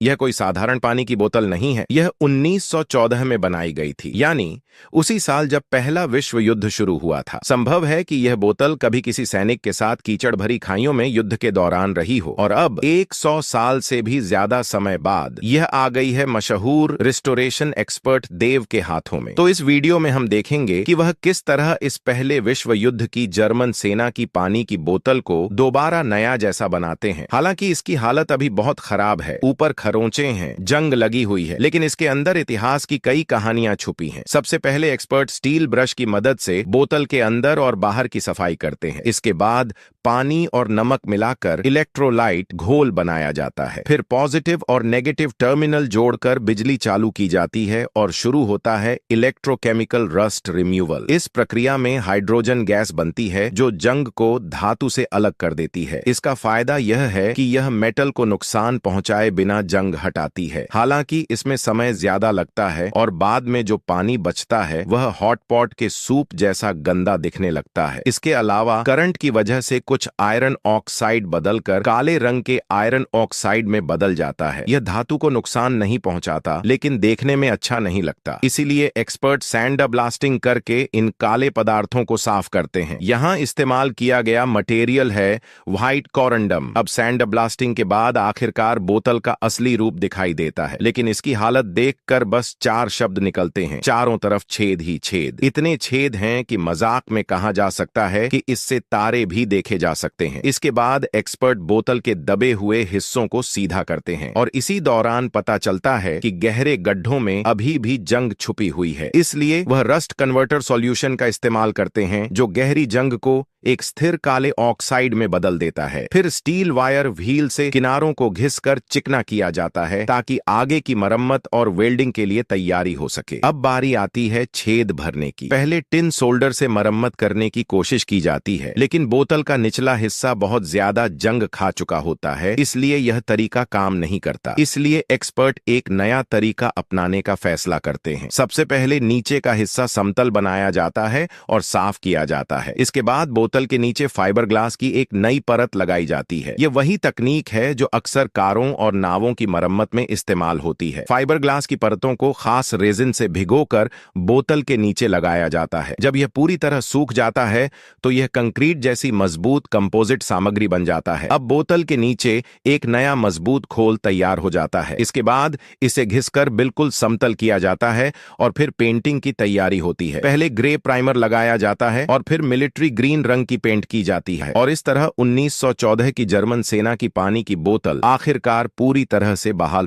यह कोई साधारण पानी की बोतल नहीं है। यह 1914 में बनाई गई थी, यानी उसी साल जब पहला विश्व युद्ध शुरू हुआ था। संभव है कि यह बोतल कभी किसी सैनिक के साथ कीचड़ भरी खाइयों में युद्ध के दौरान रही हो और अब 100 साल से भी ज्यादा समय बाद यह आ गई है मशहूर रिस्टोरेशन एक्सपर्ट देव के हाथों में। तो इस वीडियो में हम देखेंगे कि वह किस तरह इस पहले विश्व युद्ध की जर्मन सेना की पानी की बोतल को दोबारा नया जैसा बनाते हैं। हालांकि इसकी हालत अभी बहुत खराब है, ऊपर खरोंचे हैं, जंग लगी हुई है, लेकिन इसके अंदर इतिहास की कई कहानियां छुपी हैं। सबसे पहले एक्सपर्ट स्टील ब्रश की मदद से बोतल के अंदर और बाहर की सफाई करते हैं। इसके बाद पानी और नमक मिलाकर इलेक्ट्रोलाइट घोल बनाया जाता है। फिर पॉजिटिव और नेगेटिव टर्मिनल जोड़कर बिजली चालू की जाती है और शुरू होता है इलेक्ट्रोकेमिकल रस्ट रिमूवल। इस प्रक्रिया में हाइड्रोजन गैस बनती है जो जंग को धातु से अलग कर देती है। इसका फायदा यह है कि यह मेटल को नुकसान पहुंचाए बिना जंग हटाती है। हालांकि इसमें समय ज्यादा लगता है और बाद में जो पानी बचता है वह हॉट पॉट के सूप जैसा गंदा दिखने लगता है। इसके अलावा करंट की वजह से कुछ आयरन ऑक्साइड बदलकर काले रंग के आयरन ऑक्साइड में बदल जाता है। यह धातु को नुकसान नहीं पहुंचाता, लेकिन देखने में अच्छा नहीं लगता। इसीलिए एक्सपर्ट सैंड ब्लास्टिंग करके इन काले पदार्थों को साफ करते हैं। यहाँ इस्तेमाल किया गया मटेरियल है व्हाइट कोरंडम। अब सैंड ब्लास्टिंग के बाद आखिरकार बोतल का असली रूप दिखाई देता है, लेकिन इसकी हालत देखकर बस 4 शब्द निकलते हैं, चारों तरफ छेद ही छेद। इतने छेद हैं कि मजाक में कहा जा सकता है कि इससे तारे भी देखे जा सकते हैं। इसके बाद एक्सपर्ट बोतल के दबे हुए हिस्सों को सीधा करते हैं और इसी दौरान पता चलता है कि गहरे गड्ढों में अभी भी जंग छुपी हुई है। इसलिए वह रस्ट कन्वर्टर सॉल्यूशन का इस्तेमाल करते हैं जो गहरी जंग को एक स्थिर काले ऑक्साइड में बदल देता है। फिर स्टील वायर व्हील से किनारों को घिसकर चिकना किया जाता है ताकि आगे की मरम्मत और वेल्डिंग के लिए तैयारी हो सके। अब बारी आती है छेद भरने की। पहले टिन सोल्डर से मरम्मत करने की कोशिश की जाती है, लेकिन बोतल का निचला हिस्सा बहुत ज्यादा जंग खा चुका होता है, इसलिए यह तरीका काम नहीं करता। इसलिए एक्सपर्ट एक नया तरीका अपनाने का फैसला करते हैं। सबसे पहले नीचे का हिस्सा समतल बनाया जाता है और साफ किया जाता है। इसके बाद बोतल के नीचे फाइबर ग्लास की एक नई परत लगाई जाती है। यह वही तकनीक है जो अक्सर कारों और नावों की मरम्मत में इस्तेमाल होती है। फाइबर ग्लास की परतों को खास रेजिन से भिगोकर बोतल के नीचे लगाया जाता है। जब यह पूरी तरह सूख जाता है तो यह कंक्रीट जैसी मजबूत कंपोजिट सामग्री बन जाता है। अब बोतल के नीचे एक नया मजबूत खोल तैयार हो जाता है। इसके बाद इसे घिसकर बिल्कुल समतल किया जाता है और फिर पेंटिंग की तैयारी होती है। पहले ग्रे प्राइमर लगाया जाता है और फिर मिलिट्री ग्रीन रंग की पेंट की जाती है और इस तरह 1914 की जर्मन सेना की पानी की बोतल आखिरकार पूरी तरह से बहाल